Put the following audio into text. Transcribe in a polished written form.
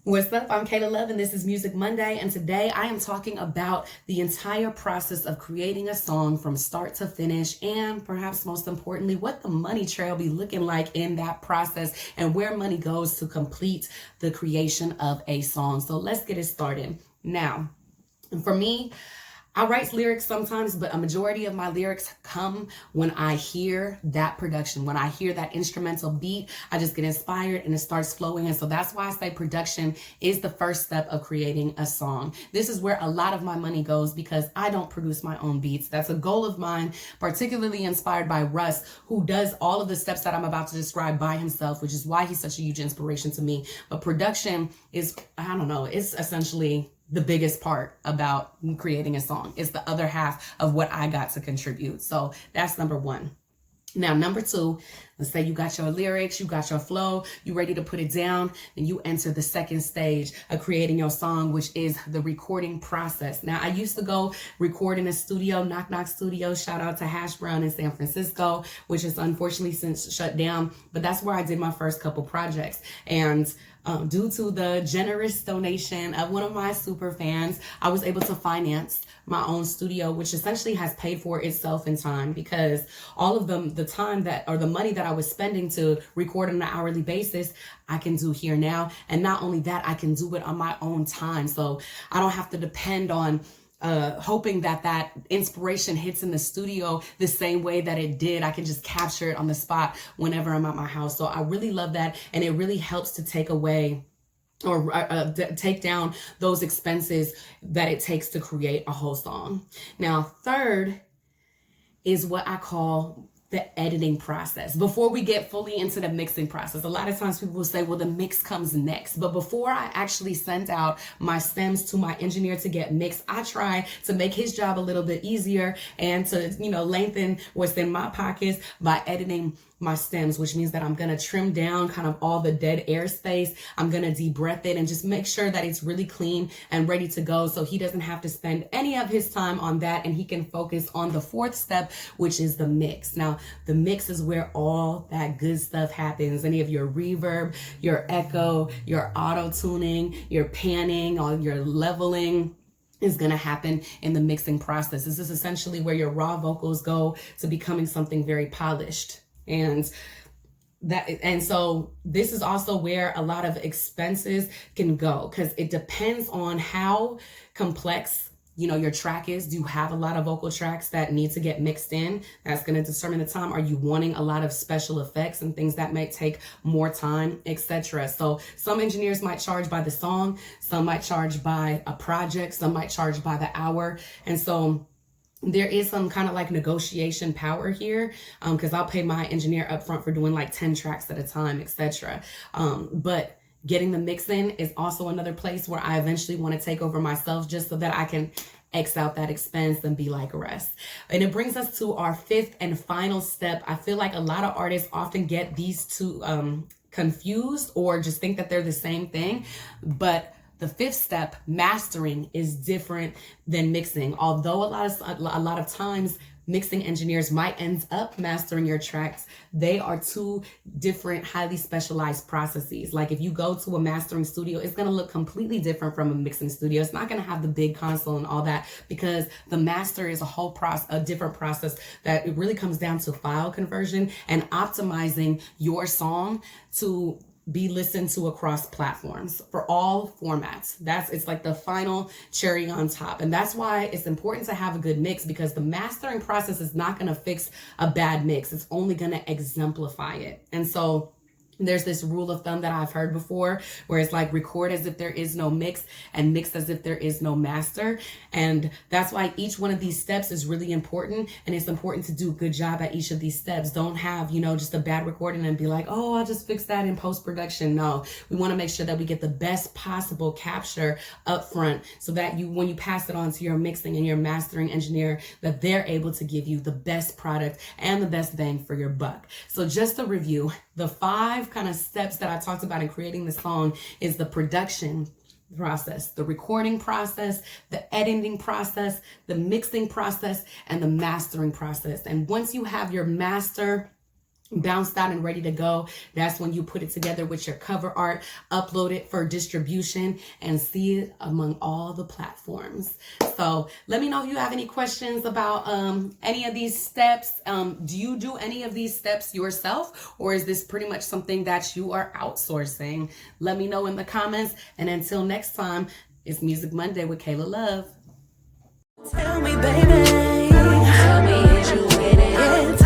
What's up? I'm Kaila Love, and this is Music Monday. And today I am talking about the entire process of creating a song from start to finish, and perhaps most importantly, what the money trail be looking like in that process and where money goes to complete the creation of a song. So let's get it started. Now, for me, I write lyrics sometimes, but a majority of my lyrics come when I hear that production. When I hear that instrumental beat, I just get inspired and it starts flowing. And so that's why I say production is the first step of creating a song. This is where a lot of my money goes because I don't produce my own beats. That's a goal of mine, particularly inspired by Russ, who does all of the steps that I'm about to describe by himself, which is why he's such a huge inspiration to me. But production is, it's essentially the biggest part about creating a song. It's the other half of what I got to contribute. So that's number one. Now, number two, let's say you got your lyrics, you got your flow, you ready to put it down, and you enter the second stage of creating your song, which is the recording process. Now, I used to go record in a studio, Knock Knock Studio, shout out to Hash Brown in San Francisco, which is unfortunately since shut down, but that's where I did my first couple projects. And due to the generous donation of one of my super fans, I was able to finance my own studio, which essentially has paid for itself in time, because all of the time that, or the money that I was spending to record on an hourly basis, I can do here now. And not only that, I can do it on my own time. So I don't have to depend on hoping that inspiration hits in the studio the same way that it did. I can just capture it on the spot whenever I'm at my house. So I really love that. And it really helps to take away or take down those expenses that it takes to create a whole song. Now, third is what I call the editing process. Before we get fully into the mixing process, a lot of times people will say, well, the mix comes next. But before I actually sent out my stems to my engineer to get mixed, I try to make his job a little bit easier and to, lengthen what's in my pockets by editing my stems, which means that I'm going to trim down kind of all the dead air space. I'm going to de-breath it and just make sure that it's really clean and ready to go, so he doesn't have to spend any of his time on that and he can focus on the fourth step, which is the mix. Now, the mix is where all that good stuff happens. Any of your reverb, your echo, your auto tuning, your panning, all your leveling is going to happen in the mixing process. This is essentially where your raw vocals go to becoming something very polished. And so this is also where a lot of expenses can go, because it depends on how complex your track is. Do you have a lot of vocal tracks that need to get mixed in? That's going to determine the time. Are you wanting a lot of special effects and things that may take more time, etc.? So some engineers might charge by the song, some might charge by a project, some might charge by the hour. And so there is some kind of like negotiation power here, because I'll pay my engineer up front for doing like 10 tracks at a time, etc. But getting the mix in is also another place where I eventually want to take over myself, just so that I can X out that expense and be like rest. And it brings us to our fifth and final step. I feel like a lot of artists often get these two confused, or just think that they're the same thing. But the fifth step, mastering, is different than mixing. Although a lot of times mixing engineers might end up mastering your tracks, they are two different, highly specialized processes. Like if you go to a mastering studio, it's going to look completely different from a mixing studio. It's not going to have the big console and all that, because the master is a different process that it really comes down to file conversion and optimizing your song to be listened to across platforms for all formats. It's like the final cherry on top. And that's why it's important to have a good mix, because the mastering process is not going to fix a bad mix. It's only going to exemplify it. And so there's this rule of thumb that I've heard before, where it's like record as if there is no mix and mix as if there is no master. And that's why each one of these steps is really important. And it's important to do a good job at each of these steps. Don't have, just a bad recording and be like, oh, I'll just fix that in post-production. No, we want to make sure that we get the best possible capture up front, so that when you pass it on to your mixing and your mastering engineer, that they're able to give you the best product and the best bang for your buck. So just to review, the 5 kind of steps that I talked about in creating the song is the production process, the recording process, the editing process, the mixing process, and the mastering process. And once you have your master bounced out and ready to go, that's when you put it together with your cover art, upload it for distribution, and see it among all the platforms. So let me know if you have any questions about any of these steps. Do you do any of these steps yourself, or is this pretty much something that you are outsourcing? Let me know in the comments. And until next time, it's Music Monday with Kaila Love. Tell me, baby. Tell me, is you with it? Yeah,